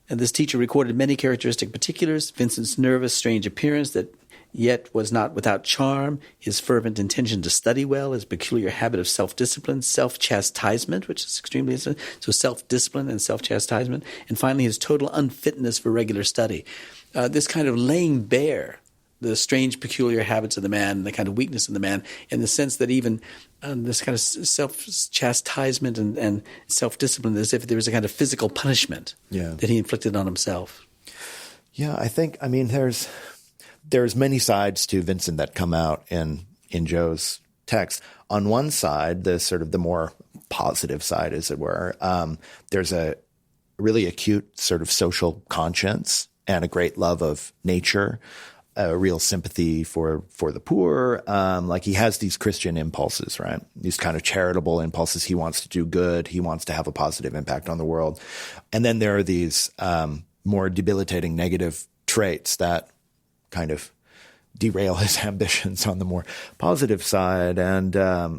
and this teacher recorded many characteristic particulars: Vincent's nervous, strange appearance that yet was not without charm, his fervent intention to study well, his peculiar habit of self-discipline, self-chastisement, which is extremely interesting, so self-discipline and self-chastisement, and finally his total unfitness for regular study. This kind of laying bare the strange, peculiar habits of the man, the kind of weakness of the man, in the sense that even this kind of self-chastisement and self-discipline, as if there was a kind of physical punishment that he inflicted on himself. Yeah, I think, there's many sides to Vincent that come out in Jo's text. On one side, the more positive side, as it were, there's a really acute sort of social conscience and a great love of nature, a real sympathy for the poor. Like he has these Christian impulses, right? These kind of charitable impulses. He wants to do good. He wants to have a positive impact on the world. And then there are these more debilitating negative traits that kind of derail his ambitions on the more positive side. And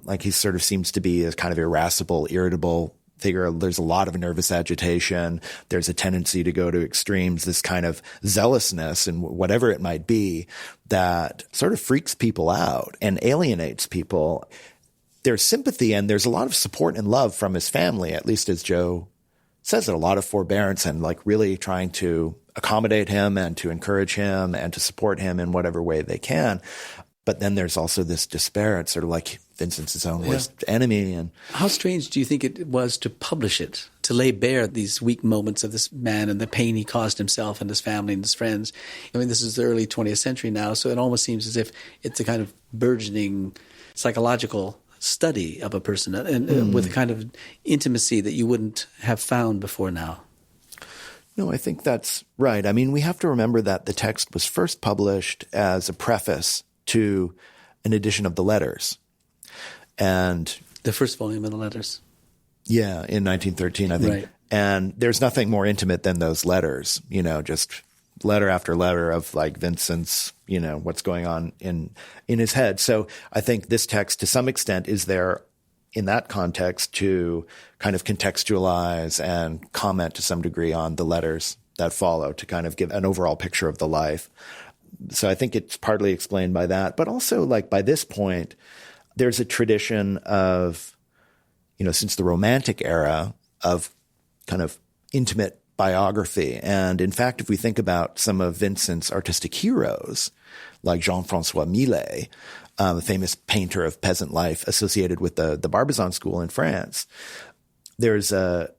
like he sort of seems to be a kind of irascible, irritable figure. There's a lot of nervous agitation. There's a tendency to go to extremes, this kind of zealousness and whatever it might be that sort of freaks people out and alienates people. There's sympathy and there's a lot of support and love from his family, at least as Jo says it, a lot of forbearance and like really trying to accommodate him and to encourage him and to support him in whatever way they can. But then there's also this despair. It's sort of like Vincent's his own worst enemy. And how strange do you think it was to publish it, to lay bare these weak moments of this man and the pain he caused himself and his family and his friends? This is the early 20th century now, so it almost seems as if it's a kind of burgeoning psychological study of a person and with a kind of intimacy that you wouldn't have found before now. No, I think that's right. We have to remember that the text was first published as a preface to an edition of the letters. And the first volume of the letters. Yeah, in 1913, I think. Right. And there's nothing more intimate than those letters, just letter after letter of like Vincent's, what's going on in his head. So I think this text to some extent is there in that context to kind of contextualize and comment to some degree on the letters that follow, to kind of give an overall picture of the life. So I think it's partly explained by that. But also, like, by this point, there's a tradition of, since the Romantic era, of kind of intimate biography. And in fact, if we think about some of Vincent's artistic heroes, like Jean-François Millet, the famous painter of peasant life associated with the Barbizon school in France, there's a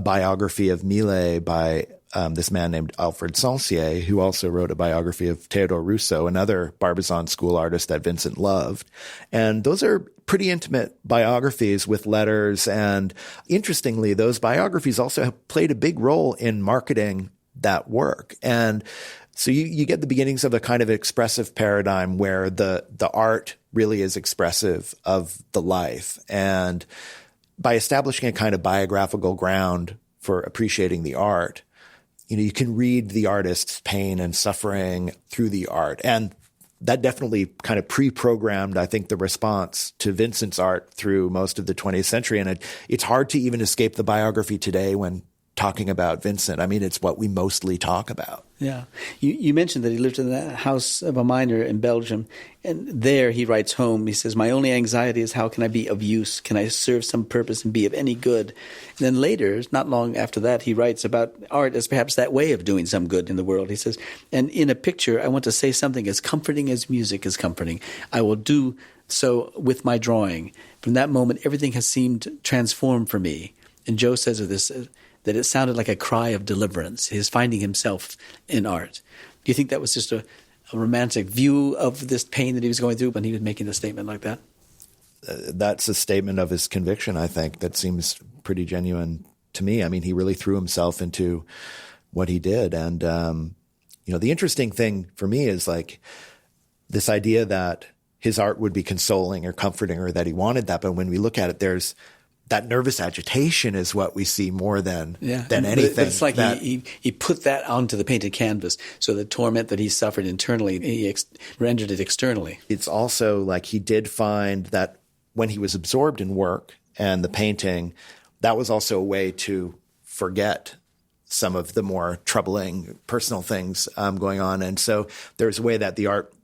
biography of Millet by this man named Alfred Sancier, who also wrote a biography of Théodore Rousseau, another Barbizon school artist that Vincent loved. And those are pretty intimate biographies with letters. And interestingly, those biographies also have played a big role in marketing that work. And so you get the beginnings of a kind of expressive paradigm where the art really is expressive of the life. And by establishing a kind of biographical ground for appreciating the art, you can read the artist's pain and suffering through the art. And that definitely kind of pre-programmed, I think, the response to Vincent's art through most of the 20th century. And it's hard to even escape the biography today when talking about Vincent. I mean, it's what we mostly talk about. Yeah. You mentioned that he lived in the house of a miner in Belgium, and there he writes home. He says, "My only anxiety is how can I be of use? Can I serve some purpose and be of any good?" And then later, not long after that, he writes about art as perhaps that way of doing some good in the world. He says, "And in a picture, I want to say something as comforting as music is comforting. I will do so with my drawing. From that moment, everything has seemed transformed for me." And Jo says of this that it sounded like a cry of deliverance, his finding himself in art. Do you think that was just a romantic view of this pain that he was going through when he was making a statement like that? That's a statement of his conviction, I think, that seems pretty genuine to me. I mean, he really threw himself into what he did. And, the interesting thing for me is like this idea that his art would be consoling or comforting or that he wanted that. But when we look at it, there's that nervous agitation is what we see more than anything. But it's like he put that onto the painted canvas. So the torment that he suffered internally, he rendered it externally. It's also like he did find that when he was absorbed in work and the painting, that was also a way to forget some of the more troubling personal things going on. And so there's a way that the art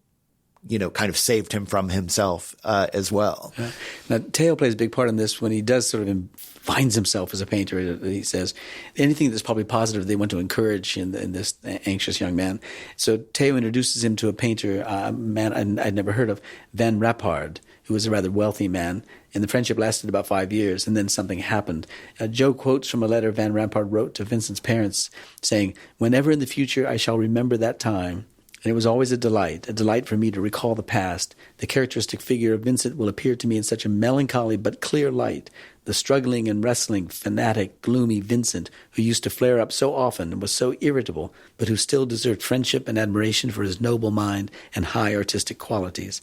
kind of saved him from himself as well. Yeah. Now, Theo plays a big part in this when he does sort of finds himself as a painter. He says anything that's probably positive they want to encourage in this anxious young man. So Theo introduces him to a painter, a man I'd never heard of, Van Rappard, who was a rather wealthy man. And the friendship lasted about 5 years, and then something happened. Jo quotes from a letter Van Rappard wrote to Vincent's parents saying, "Whenever in the future I shall remember that time, and it was always a delight for me to recall the past. The characteristic figure of Vincent will appear to me in such a melancholy but clear light. The struggling and wrestling, fanatic, gloomy Vincent, who used to flare up so often and was so irritable, but who still deserved friendship and admiration for his noble mind and high artistic qualities."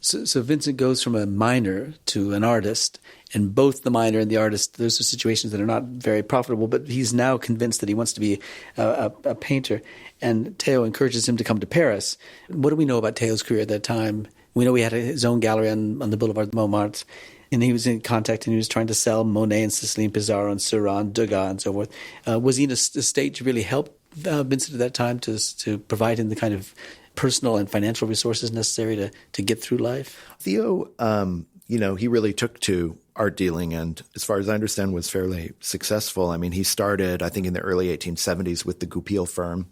So Vincent goes from a miner to an artist, and both the miner and the artist, those are situations that are not very profitable, but he's now convinced that he wants to be a painter. And Theo encourages him to come to Paris. What do we know about Theo's career at that time? We know he had his own gallery on the Boulevard Montmartre, and he was in contact and he was trying to sell Monet and Céline Pissarro and Seurat, Degas and so forth. Was he in a state to really help Vincent at that time to provide him the kind of personal and financial resources necessary to get through life? Theo, he really took to art dealing and, as far as I understand, was fairly successful. I mean, he started, I think, in the early 1870s with the Goupil firm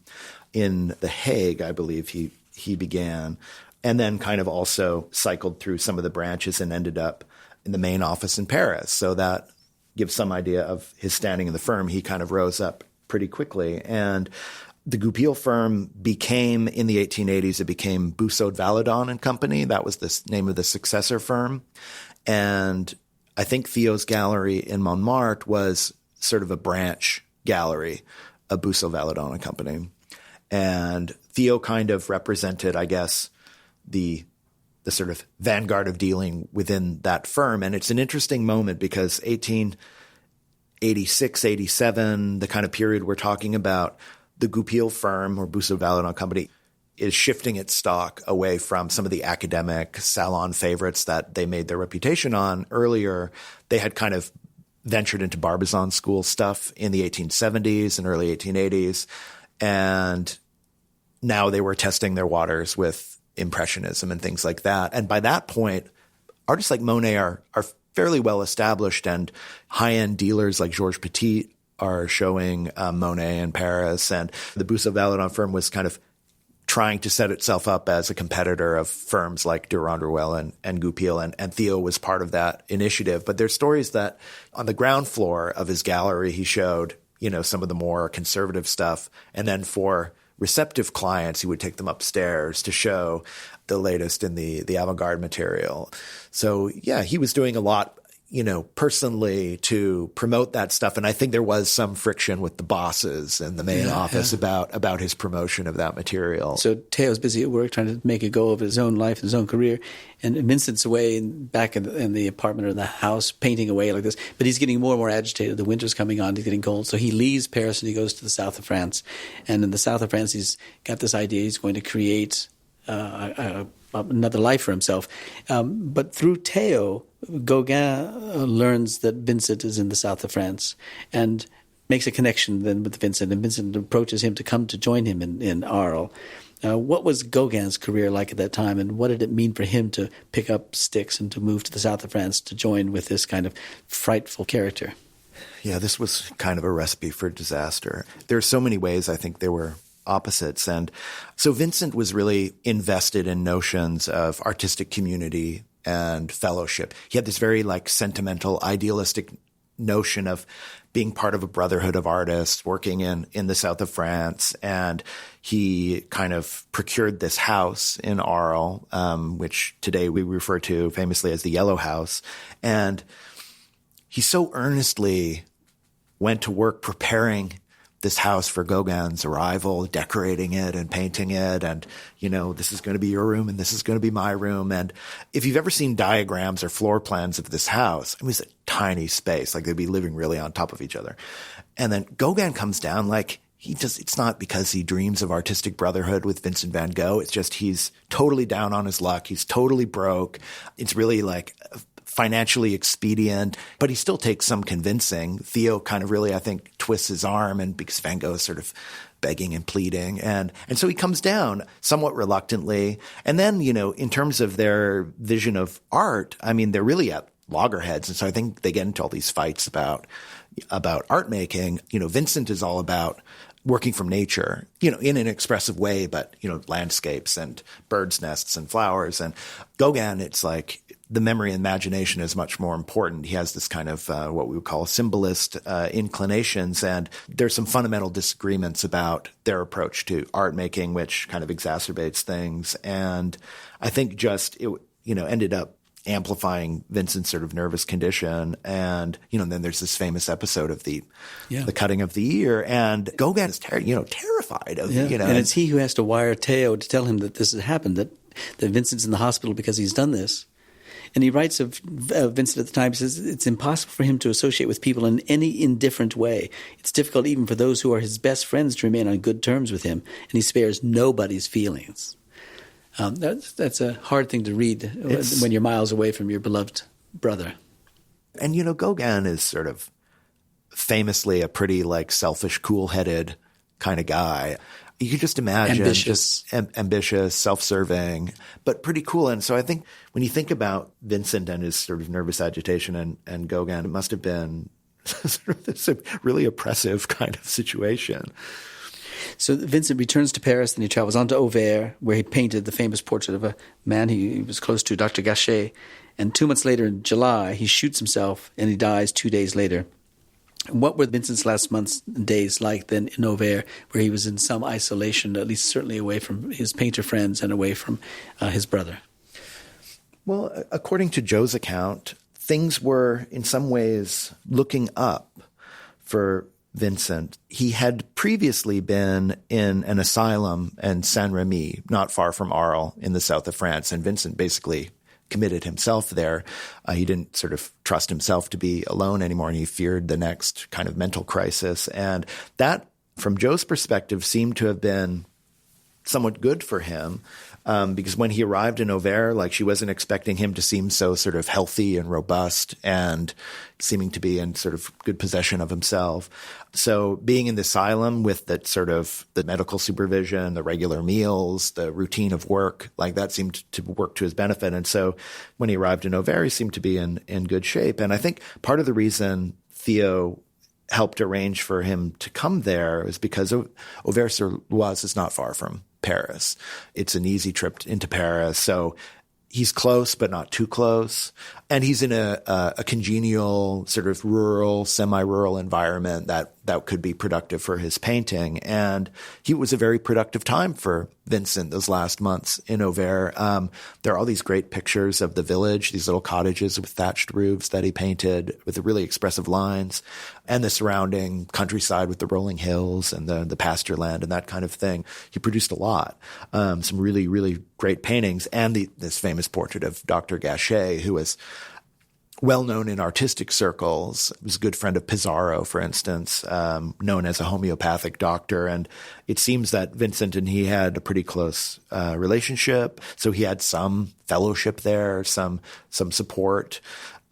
in The Hague, I believe he began, and then kind of also cycled through some of the branches and ended up in the main office in Paris. So that gives some idea of his standing in the firm. He kind of rose up pretty quickly. And the Goupil firm became, in the 1880s, it became Boussault-Valadon and Company. That was the name of the successor firm. And I think Theo's gallery in Montmartre was sort of a branch gallery of Boussault-Valadon and Company. And Theo kind of represented, I guess, the sort of vanguard of dealing within that firm. And it's an interesting moment because 1886, 87, the kind of period we're talking about, the Goupil firm or Boussault-Valadon Company is shifting its stock away from some of the academic salon favorites that they made their reputation on earlier. They had kind of ventured into Barbizon school stuff in the 1870s and early 1880s. And now they were testing their waters with Impressionism and things like that. And by that point, artists like Monet are fairly well established, and high-end dealers like Georges Petit are showing Monet in Paris. And the Boussault-Valadon firm was kind of trying to set itself up as a competitor of firms like Durand-Ruel and Goupil, and Theo was part of that initiative. But there's stories that on the ground floor of his gallery, he showed, some of the more conservative stuff. And then for receptive clients, he would take them upstairs to show the latest in the avant-garde material. So, yeah, he was doing a lot, personally to promote that stuff. And I think there was some friction with the bosses and the main office about his promotion of that material. So Theo's busy at work trying to make a go of his own life, his own career. And Vincent's away back in the apartment or the house painting away like this. But he's getting more and more agitated. The winter's coming on. He's getting cold. So he leaves Paris and he goes to the south of France. And in the south of France, he's got this idea he's going to create another life for himself. But through Theo, Gauguin learns that Vincent is in the south of France. And makes a connection then with Vincent, and Vincent approaches him to come to join him in Arles. What was Gauguin's career like at that time, and what did it mean for him to pick up sticks and to move to the south of France to join with this kind of frightful character? Yeah, this was kind of a recipe for disaster. There are so many ways I think there were opposites. And so Vincent was really invested in notions of artistic community and fellowship. He had this very sentimental, idealistic notion of being part of a brotherhood of artists working in the south of France. And he kind of procured this house in Arles, which today we refer to famously as the Yellow House. And he so earnestly went to work preparing this house for Gauguin's arrival, decorating it and painting it. And, this is going to be your room and this is going to be my room. And if you've ever seen diagrams or floor plans of this house, it was a tiny space, they'd be living really on top of each other. And then Gauguin comes down it's not because he dreams of artistic brotherhood with Vincent van Gogh. It's just he's totally down on his luck. He's totally broke. It's really financially expedient, but he still takes some convincing. Theo kind of really, I think, twists his arm, and because Van Gogh is sort of begging and pleading. And so he comes down somewhat reluctantly. And then, in terms of their vision of art, they're really at loggerheads. And so I think they get into all these fights about art making. Vincent is all about working from nature, in an expressive way, but, landscapes and birds' nests and flowers. And Gauguin, it's the memory and imagination is much more important. He has this kind of what we would call symbolist inclinations, and there's some fundamental disagreements about their approach to art making, which kind of exacerbates things. And I think just it ended up amplifying Vincent's sort of nervous condition. And then there's this famous episode of the cutting of the ear, and Gauguin is terrified of and it's he who has to wire Theo to tell him that this has happened, that Vincent's in the hospital because he's done this. And he writes of Vincent at the time, he says, it's impossible for him to associate with people in any indifferent way. It's difficult even for those who are his best friends to remain on good terms with him, and he spares nobody's feelings. That's a hard thing to read when you're miles away from your beloved brother. And, Gauguin is sort of famously a pretty selfish, cool-headed kind of guy. You could just imagine ambitious, self-serving, but pretty cool. And so I think when you think about Vincent and his sort of nervous agitation and Gauguin, it must have been sort of this really oppressive kind of situation. So Vincent returns to Paris, and he travels on to Auvers, where he painted the famous portrait of a man he was close to, Dr. Gachet. And 2 months later, in July, he shoots himself, and he dies 2 days later. What were Vincent's last months and days like then in Auvers, where he was in some isolation, at least certainly away from his painter friends and away from his brother? Well, according to Jo's account, things were in some ways looking up for Vincent. He had previously been in an asylum in Saint-Rémy, not far from Arles in the south of France, and Vincent basically committed himself there. He didn't sort of trust himself to be alone anymore, and he feared the next kind of mental crisis. And that, from Jo's perspective, seemed to have been somewhat good for him, because when he arrived in Auvers, she wasn't expecting him to seem so sort of healthy and robust and seeming to be in sort of good possession of himself. So being in the asylum with that sort of the medical supervision, the regular meals, the routine of work, that seemed to work to his benefit. And so when he arrived in Auvers, he seemed to be in good shape. And I think part of the reason Theo helped arrange for him to come there is because Auvers-sur-Oise is not far from Paris. It's an easy trip into Paris. So he's close, but not too close. And he's in a congenial sort of rural, semi-rural environment that could be productive for his painting. And it was a very productive time for Vincent those last months in Auvers. There are all these great pictures of the village, these little cottages with thatched roofs that he painted with the really expressive lines, and the surrounding countryside with the rolling hills and the pasture land and that kind of thing. He produced a lot, some really, really great paintings, and this famous portrait of Dr. Gachet, who was well known in artistic circles. He was a good friend of Pissarro, for instance, known as a homeopathic doctor. And it seems that Vincent and he had a pretty close relationship. So he had some fellowship there, some support.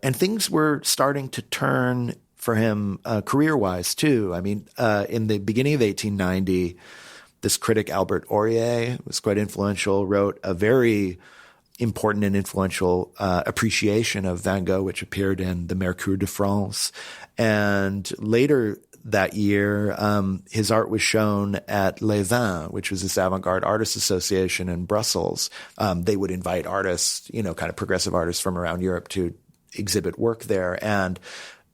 And things were starting to turn for him career-wise too. I mean, in the beginning of 1890, this critic Albert Aurier was quite influential, wrote a very important and influential appreciation of Van Gogh, which appeared in the Mercure de France. And later that year, his art was shown at Les Vins, which was this avant-garde artists association in Brussels. They would invite artists, kind of progressive artists from around Europe to exhibit work there. And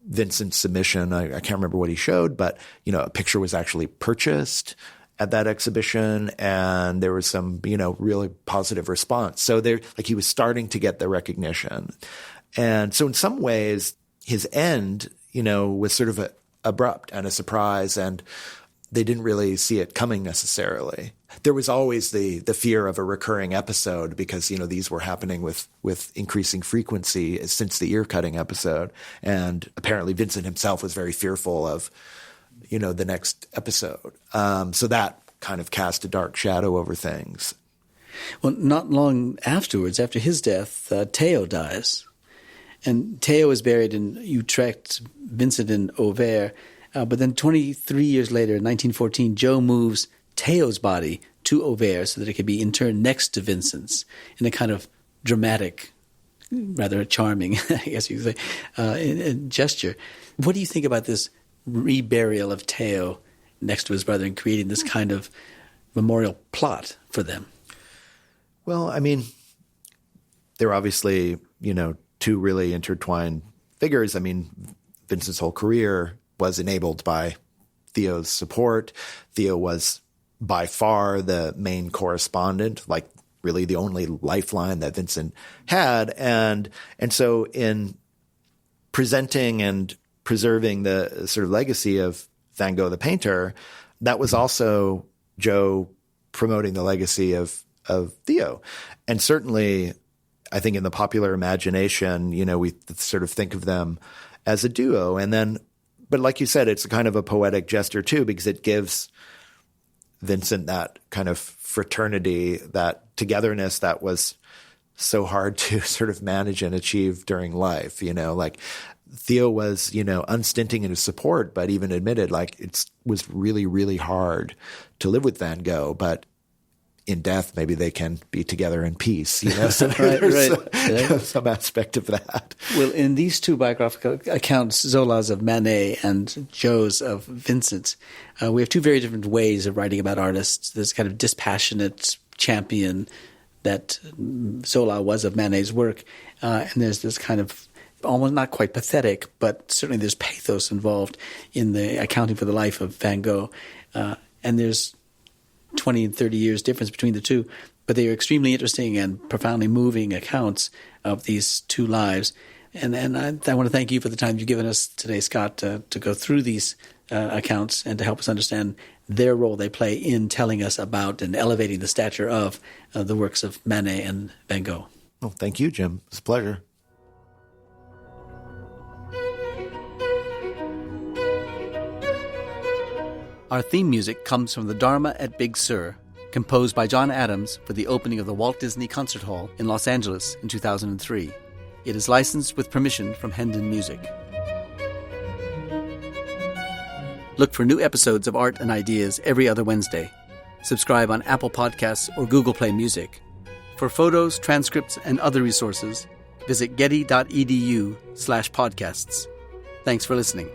Vincent's submission, I can't remember what he showed, but, a picture was actually purchased at that exhibition, and there was some, really positive response. So he was starting to get the recognition. And so in some ways, his end, was sort of abrupt and a surprise, and they didn't really see it coming necessarily. There was always the fear of a recurring episode because, these were happening with increasing frequency since the ear-cutting episode. And apparently Vincent himself was very fearful of, the next episode. So that kind of cast a dark shadow over things. Well, not long afterwards, after his death, Theo dies. And Theo is buried in Utrecht, Vincent in Auvers. But then 23 years later, in 1914, Jo moves Theo's body to Auvers so that it could be interred next to Vincent's in a kind of dramatic, rather charming, I guess you could say, gesture. What do you think about this reburial of Theo next to his brother and creating this kind of memorial plot for them? Well, I mean, they're obviously, two really intertwined figures. I mean, Vincent's whole career was enabled by Theo's support. Theo was by far the main correspondent, like really the only lifeline that Vincent had. And so in presenting and preserving the sort of legacy of Van Gogh the painter, that was also Jo promoting the legacy of Theo. And certainly, I think in the popular imagination, we sort of think of them as a duo. And then, but like you said, it's a kind of a poetic gesture too, because it gives Vincent that kind of fraternity, that togetherness that was so hard to sort of manage and achieve during life. Like Theo was, unstinting in his support, but even admitted like it was really, really hard to live with Van Gogh. But in death, maybe they can be together in peace. So there's some aspect of that. Well, in these two biographical accounts, Zola's of Manet and Jo's of Vincent, we have two very different ways of writing about artists. This kind of dispassionate champion that Zola was of Manet's work, and there's this kind of almost not quite pathetic, but certainly there's pathos involved in the accounting for the life of Van Gogh. And there's 20 and 30 years difference between the two, but they are extremely interesting and profoundly moving accounts of these two lives. And I want to thank you for the time you've given us today, Scott, to go through these accounts and to help us understand their role they play in telling us about and elevating the stature of the works of Manet and Van Gogh. Well, thank you, Jim. It's a pleasure. Our theme music comes from the Dharma at Big Sur, composed by John Adams for the opening of the Walt Disney Concert Hall in Los Angeles in 2003. It is licensed with permission from Hendon Music. Look for new episodes of Art and Ideas every other Wednesday. Subscribe on Apple Podcasts or Google Play Music. For photos, transcripts, and other resources, visit getty.edu/podcasts. Thanks for listening.